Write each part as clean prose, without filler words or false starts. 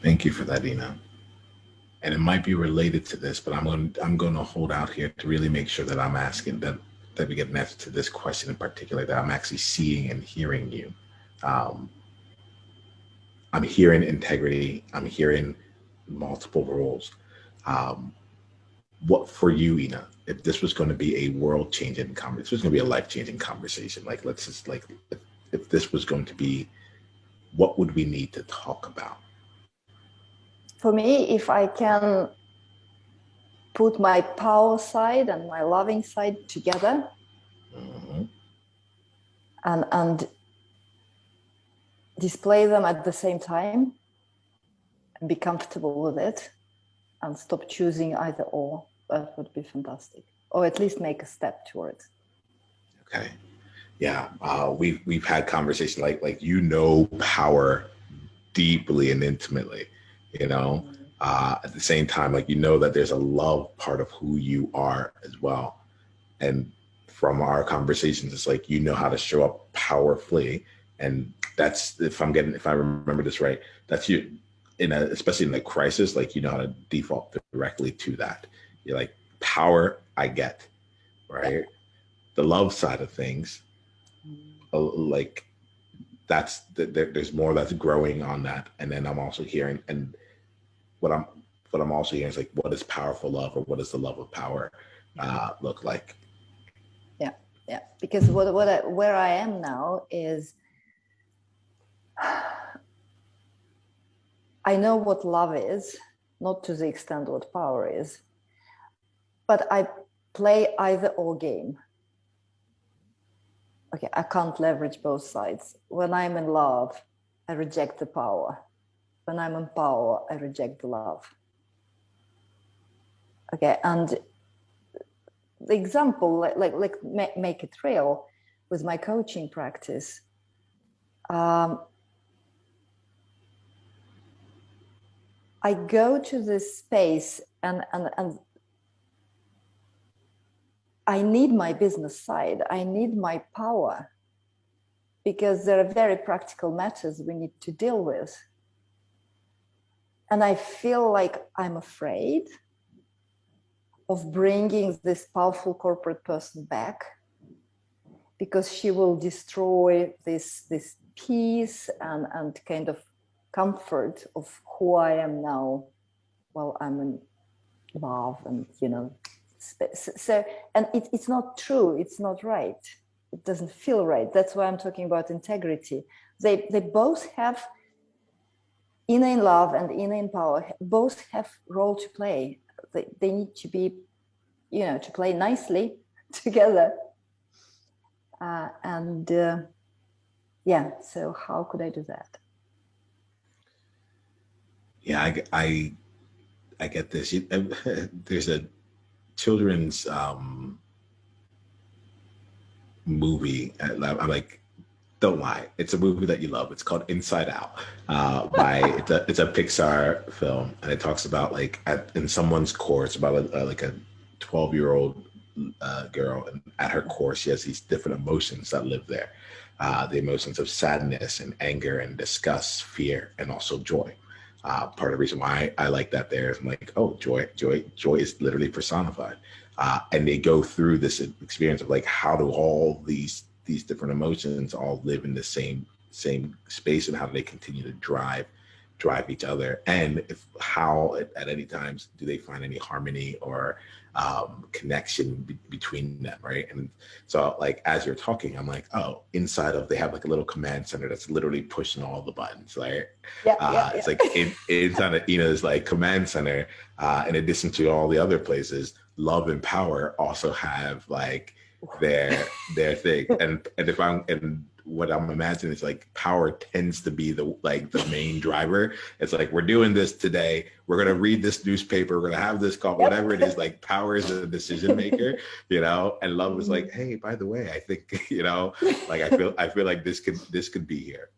Thank you for that, Ina. And it might be related to this, but I'm going to hold out here to really make sure that I'm asking that we get an answer to this question in particular, that I'm actually seeing and hearing you. Um, I'm hearing integrity. I'm hearing multiple roles. Um, what for you, Ina? If this was going to be a world changing conversation, this was going to be a life changing conversation. Like, let's just like, if this was going to be, what would we need to talk about? For me, if I can put my power side and my loving side together, Mm-hmm. and display them at the same time and be comfortable with it and stop choosing either or, that would be fantastic. Or at least make a step towards. Okay. Yeah. We've had conversation like power deeply and intimately, you know. At the same time, like that there's a love part of who you are as well. And from our conversations, it's like how to show up powerfully. And that's if I remember this right, that's you especially in the crisis, like how to default directly to that. You're like, power, I get, right? Yeah. The love side of things, like there's more that's growing on that. And then I'm also hearing, and what I'm what I'm also hearing is like, what is powerful love, or what does the love of power look like? Yeah, yeah. Because where I am now is, I know what love is, not to the extent what power is, but I play either or game. Okay, I can't leverage both sides. When I'm in love, I reject the power. When I'm in power, I reject the love. Okay, and the example, make it real with my coaching practice. I go to this space and I need my business side. I need my power, because there are very practical matters we need to deal with. And I feel like I'm afraid of bringing this powerful corporate person back, because she will destroy this peace and kind of comfort of who I am now while I'm in love. And so and it's not true, it's not right, it doesn't feel right. That's why I'm talking about integrity. They both have, inner in love and inner in power, both have role to play. They need to be, to play nicely together. So how could I do that? Yeah, I get this. There's a children's movie. I'm like, don't lie. It's a movie that you love. It's called Inside Out. It's a Pixar film, and it talks about like in someone's core. It's about like a 12-year-old girl, and at her core, she has these different emotions that live there. The emotions of sadness and anger and disgust, fear, and also joy. Part of the reason why I like that there is I'm like, oh, joy is literally personified. And they go through this experience of like, how do all these different emotions all live in the same space, and how do they continue to drive each other, and how at any times do they find any harmony or connection between them, right? And so like as you're talking, I'm like, oh, inside of, they have like a little command center that's literally pushing all the buttons, right? It's like inside of Ina's like command center, in addition to all the other places, love and power also have like their thing. And what I'm imagining is like power tends to be the main driver. It's like, we're doing this today, we're going to read this newspaper, we're going to have this call, whatever it is. Like power is the decision maker, and love is like, hey, by the way, I think, like I feel like this could be here.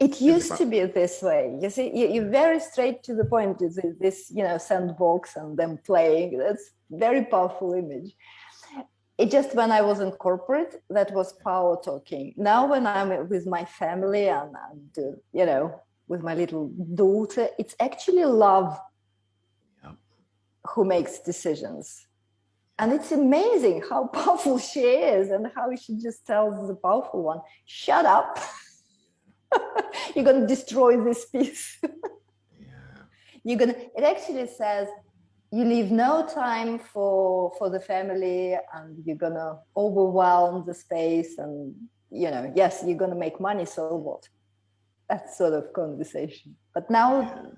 It used to be this way. You see, you're very straight to the point. This sandbox and them playing. That's very powerful image. It just, when I was in corporate, that was power talking. Now when I'm with my family and with my little daughter, it's actually love who makes decisions. And it's amazing how powerful she is and how she just tells the powerful one, shut up. You're going to destroy this piece. It actually says, you leave no time for the family, and you're going to overwhelm the space, and, yes, you're going to make money, so what? That sort of conversation. But now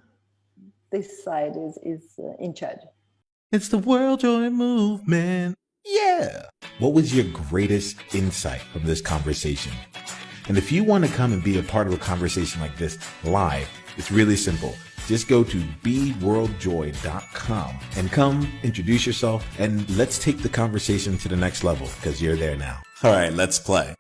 this side is in charge. It's the World Joy Movement. Yeah. What was your greatest insight from this conversation? And if you want to come and be a part of a conversation like this live, it's really simple. Just go to beworldjoy.com and come introduce yourself, and let's take the conversation to the next level, because you're there now. All right, let's play.